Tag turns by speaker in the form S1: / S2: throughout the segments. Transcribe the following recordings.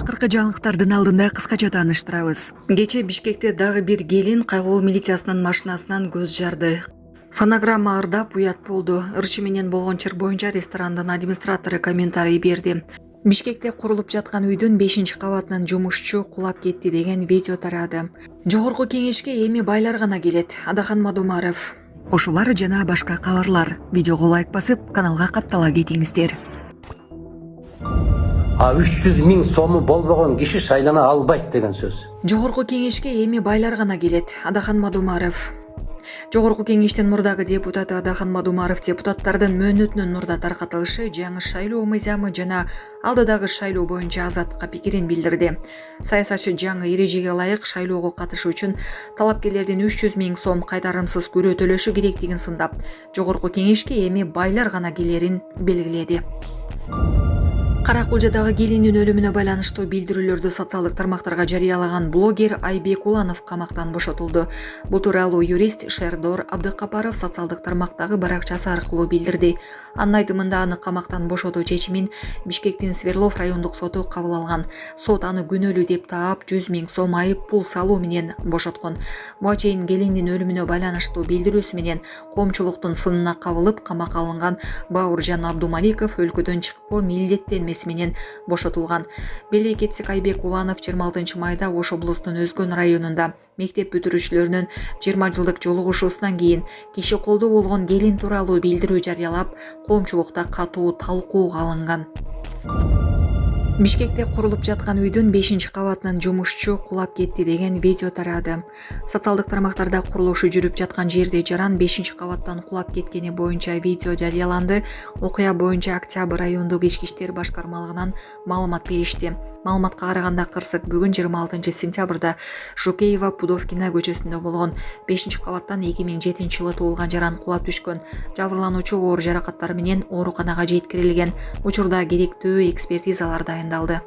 S1: Акыркы жаңылыктардын алдында кыскача тааныштырабыз. Кече Бишкекте дагы бир келин кайгылуу милициясынын машинасынан көз жарды. Фонограмма ырдап уят болду. Ырчы менен болгон чыр боюнча ресторандын администратору комментарий берди. Бишкекте курулуп жаткан үйдүн 5-кабатынан жумушчу кулап кетти деген видео тарады. Жогорку кеңешке эми байлар гана келет. Адахан Мадумаров. Ушулар жана башка кабарлар. Видеого лайк басып, каналга каттала кетиңиздер.
S2: 300 миң сому болбогон киши шайлана албайт деген сөз.
S1: Жогорку кеңешке эми байлар гана келет. Адахан Мадумаров. Жогорку кеңештин мурдагы депутаты Адахан Мадумаров депутаттардын мөөнөтүнүн мурда таркатылышы жаңы шайлоо мыйзамы жана алдыдагы шайлоо боюнча азаттыкка пикирин билдирди. Саясатчы жаңы эрежеге ылайык шайлоого катышуу үчүн талапкерлердин 300 миң сом кайтарымсыз күрөө төлөшү керектигин сындап, жогорку кеңешке эми байлар гана келерин белгиледи. Каракулжадагы келиндин өлүмүнө байланыштуу билдирүүлөрдү социалдык тармактарга жарыялаган блогер Айбек Уланов камактан бошотулду. Бул тууралуу юрист Шердор Абдыкапаров социалдык тармактагы баракчасы аркылуу билдирди. Анын айтымында аны камактан бошотуу чечимин Бишкектин Сверлов райондук соту кабыл алган. Сот аны күнөөлүү деп таап 100 миң сом айып пул салуу менен бошоткон. Буга чейин келиндин өлүмүнө байланыштуу билдирүүсү менен коомчулуктун сынына кабылып камакка алынган Бауыржан Абдумаликов өлкөдөн чыкпоо милдеттенмеси менен бошотулган. Беле кетсек, Айбек Уланов 26 майда Ош облусунун Өзгөн районунда мектеп бүтүрүүчүлөрүнүн 20 жылдык жолугушуусунан кийин киши колдуу болгон келин тууралуу билдирүү жарыялап, коомчулукта катуу талкууга алынган. Бишкекте курулуп жаткан үйдүн 5-кабатынан жумушчу кулап кетти деген видео тарады. Социалдык тармактарда курулушу жүрүп жаткан жерде жаран 5-кабаттан кулап кеткени боюнча видео жарыяланды. Окуя боюнча Октябрь райондук ички иштер башкармалыгынан маалымат беришти. Маалыматка караганда кырсык бүгүн 26 сентябрда Жукеева Пудовкина көчөсүндө болгон 5-кабаттан 2007 жылы туулган жаран кулап түшкөн. Жабырлануучу оор жаракаттар менен ооруканага жеткирилген. Учурда керектүү экспертизалар дайындалды.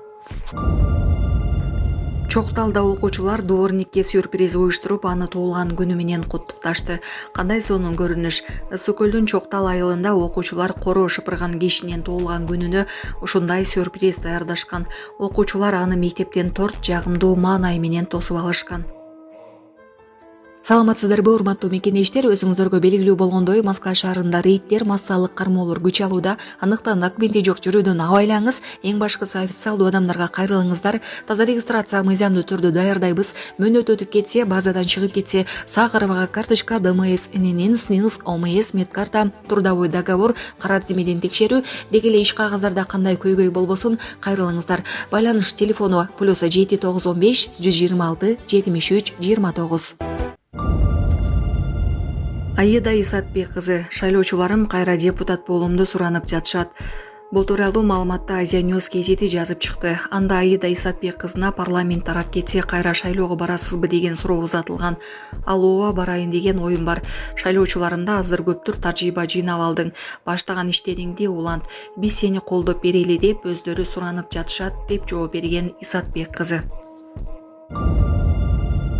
S1: Чокталда окуучулар дворникке сюрприз уюштуруп, аны туулган күнү менен куттукташты. Кандай сонун көрүнүш. Ысык көлдүн Чоктал айылында окуучулар коро шыпырган кишинин туулган күнүнө ушундай сюрприз даярдашкан. Окуучулар аны мектептен торт жагымдуу маанай менен тосуп алышкан. Саламатсыздарбы, урматтуу мекендештер, өзүңүздөргө белгилүү болгондой Москва шаарында рейдтер, массалык кармоолор күч алууда. Андыктан документи жок жүрүүдөн абайлаңыз. Эң башкысы официалдуу адамдарга кайрылыңыздар. Таза регистрация мыйзамдуу түрдө даярдайбыз. Мөөнөт өтүп кетсе, базадан чыгып кетсе, Сахарова карточка, ДМС, ННН, СНИЛС, ОМС, медкарта, трудовой договор, кара тизмеден текшерүү, деги эле иш кагаздарда кандай көйгөй болбосун, кайрылыңыздар. Байланыш телефону +7 915 126 73 29. Аида Исатбек кызы: шайлоочуларым кайра депутат болуумду суранып жатышат. Бул тууралуу маалыматты Азия News газети жазып чыкты. Анда Аида Исатбек кызына парламент тарап кетсе кайра шайлоого барасызбы деген суроо узатылган. Ал ооба барайын деген оюм бар. Шайлоочуларымда азыр көптүр тажрыйба жыйнап алдың. Баштаган иштериңди улант. Биз сени колдоп берели деп өздөрү суранып жатышат деп жооп берген Исатбек кызы.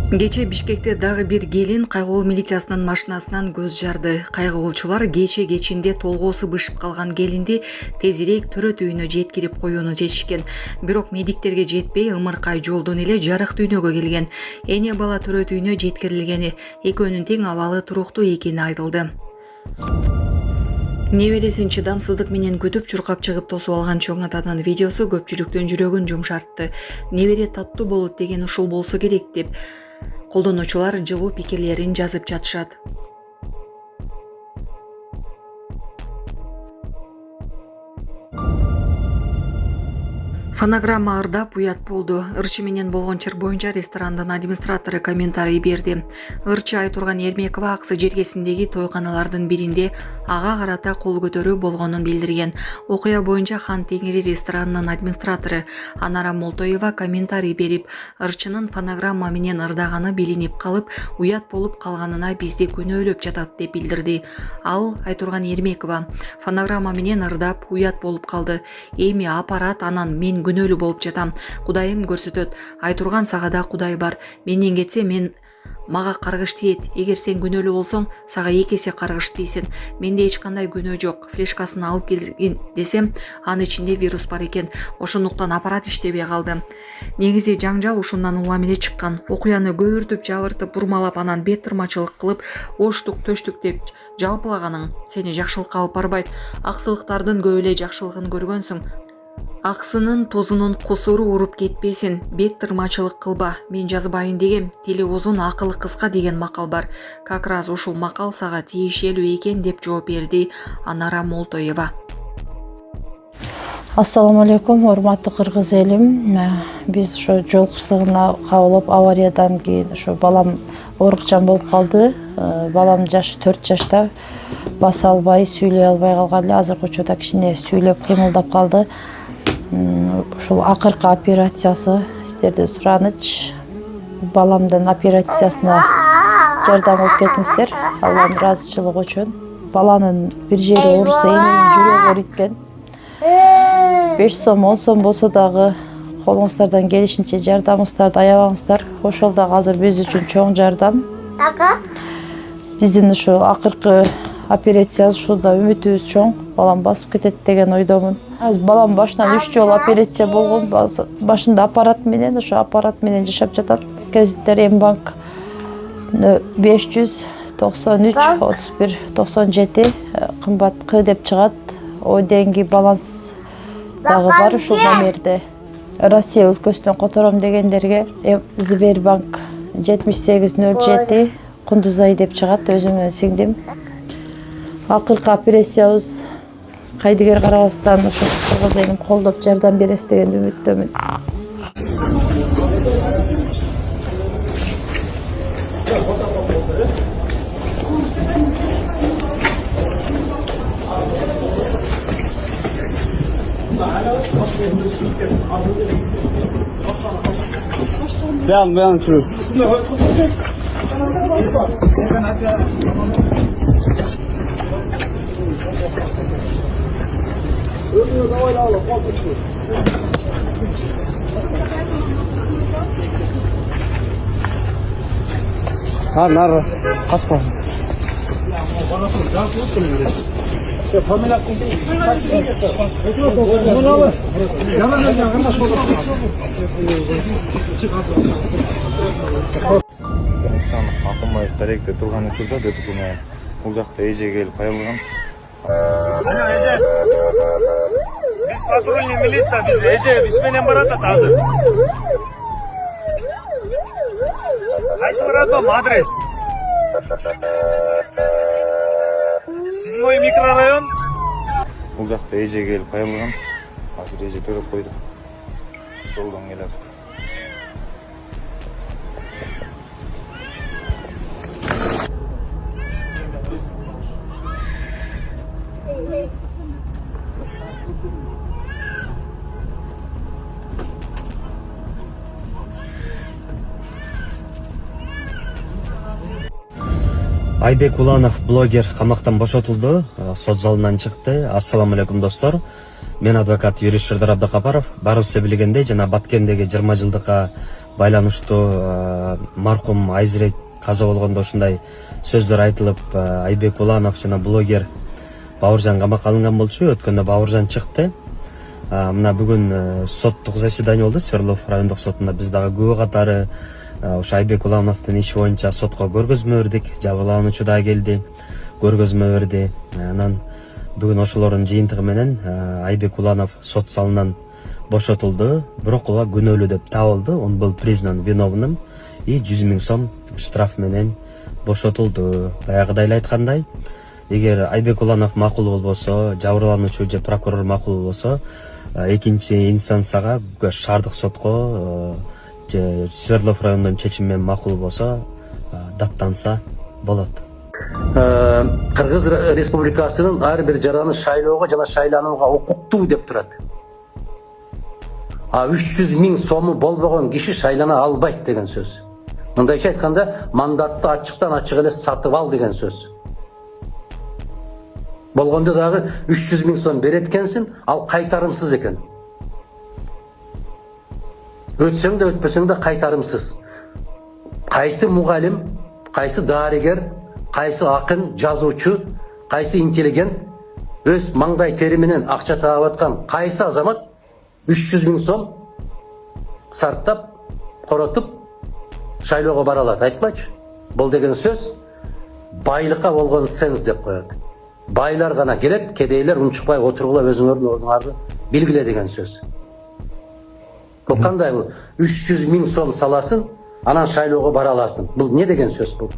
S1: Кече Бишкекте дагы бир келин кайгылуу милициясынын машинасынан көз жарды. Кайгылуучулар кечинде толгоосу бышып калган келинди тезирээк төрөт үйүнө жеткирип коюуну чечишкен. Бирок медиктерге жетпей, ымыркай жолдон эле жарык дүйнөгө келген. Эне бала төрөт үйүнө жеткирилгени, экөөнүн тең абалы туруктуу экени айтылды. Небересин чыдамсыздык менен күтүп чуркап чыгып тосуп алган чоң атанын видеосу көпчүлүктүн жүрөгүн жумшартты. Небере таттуу болот деген ушул болсо керек деп колдонуучулар жылуу пикирлерин жазып жатышат. Фонограмма ырдап уят болду. Ырчы менен болгон чыр боюнча ресторандын администратору комментарий берди. Ырчы Айтурган Эрмекова Аксы жергесиндеги тойканалардын биринде ага карата кол көтөрүү болгонун билдирген. Окуя боюнча Хан Теңири ресторанынын администратору Анара Молтоева комментарий берип, ырчынын фонограмма менен ырдаганы билинип калып, уят болуп калганына бизди күнөөлөп жатат деп билдирди. Ал Айтурган Эрмекова: фонограмма менен ырдап уят болуп калды. Эми аппарат, анан мен күнөөлүү болуп жатам. Кудайым көрсөтөт. Айтурган сага да Кудай бар. Менден кетсе мен Мага каргыш тиет. Эгер сен күнөөлүү болсоң, сага 2 эсе каргыш тийсин. Менде эч кандай күнөө жок. Флешкасын алып келген десем, анын ичинде вирус бар экен. Ошондуктан аппарат иштебей калды. Негизи жаңжал ушундан улам эле чыккан. Окуяны көбүртүп, жабыртып, бурмалап, анан бет тырмачылык кылып, оштук, төштүк деп жалпылаганың сени жакшылыкка алып барбайт. Аксылыктардын көп эле жакшылыгын көргөнсүң. Аксынын тозунун кусуру уруп кетпесин, бет тырмачылык кылба. Мен жазбайын дегем, тили узун, акылы кыска деген макал бар. Как раз ушул макал сага тийишелүү экен деп жооп берди Анара Молтоева.
S3: Ассаламу алейкум, урматтуу кыргыз элим. Биз ошо жол кырсыгына кабылып, авариядан кийин ошо балам оорукчан болуп калды. Балам жашы 4 жашта, баса албай, сүйлөй албай калган эле. Азыркы учурда кичине сүйлөп кыймылдап калды. Ушул акыркы операциясы сиздерден сураныч. Баламдын операциясына жардам алып кетиңиздер. Алланын ыраазычылыгы үчүн. Баланын бир жери ооруса, эненин жүрөгү ооруйт. 5 сом, 10 сом болсо дагы колуңуздардан келишинче жардамыңыздарды аябаңыздар. Ошол дагы азыр биз үчүн чоң жардам. Биздин ушул акыркы операция ушунда үмүтүбүз чоң. Балам басып кетет деген ойдомун. Балам башынан 3 жолу операция болгон. Башында аппарат менен, ошо аппарат менен жашап жатат. Кредиттер Мбанк 593 31 97 кымбат К деп чыгат. О деньги баланс дагы бар ушул номерде. Россия өлкөсүнөн котором дегендерге Сбербанк 7807 Кундузай деп чыгат, өзүмдүн сиңдим. Акыркы операциябыз кайдыгер карабастан ошо кыргыз элин колдоп жардам бересиз деген үмүттөмүн.
S4: Beyan şunu. Ha, nerede? Kaç var?
S5: Акылмай даректе турган учурда ДТПне бул жакта эже келип кайрылган.
S4: Ана эже. Биз патрульный милиция, биз эже биз менен баратат азыр. Кайсы роддом адрес? 7-й микрорайон.
S5: Бул жакта эже келип кайрылган. Азыр эже төрөп койду. Жолдон келет.
S6: Айбек Уланов, блогер, камактан бошотулду, сот залынан чыкты. Ассаламу алейкум достор. Мен адвокат юрист Шердор Абдыкапаров. Баарыбыз билгендей, жана Баткендеги 20 жылдыкка байланыштуу маркум Айзирет каза болгондо ушундай сөздөр айтылып, Айбек Уланов жана блогер Бауыржан камакка алынган болчу. Өткөндө Бауыржан чыкты. Мына бүгүн соттук заседание болду Свердлов райондук сотунда. Биз дагы күбө катары ошо Айбек Улановдун иши боюнча сотко көргөзмө бердик. Жабырлануучу да келди, көргөзмө берди. Анан бүгүн ошолордун жыйынтыгы менен Айбек Уланов сот залынан бошотулду. Бирок ага күнөөлүү деп табылды. Он был признан виновным и 100 000 сом штраф менен бошотулду. Баягыда эле айткандай, эгер Айбек Уланов макул болбосо, жабырлануучу же прокурор макул болбосо, экинчи инстанцияга шаардык сотко Свердлов районунун чечими менен макул болсо даттанса болот.
S2: Кыргыз Республикасынын ар бир жараны шайлоого жана шайланууга укуктуу деп турат. 300 000 сому болбогон киши шайлана албайт деген сөз. Мындайча айтканда, мандатты ачыктан ачык эле сатып ал деген сөз. Болгондо дагы 300 000 сом берет экенсиң, ал кайтарымсыз экен. Өтсең да өтпөсөң да кайтарымсыз. Кайсы мугалим, кайсы дарыгер, кайсы акын, жазуучу, кайсы интеллигент өз маңдай тери менен акча таап аткан кайсы азамат 300 000 сом сарптап, коротуп шайлоого бара алат, айтпачы. Бул деген сөз байлыкка болгон ценз деп коет. Байлар гана келет, кедейлер унчукпай отургула өзүңөрдүн ордуңарды белгиле деген сөз. Бул кандай бул? 300 000 сом саласын, анан шайлоого бара аласың. Бул не деген сөз бул?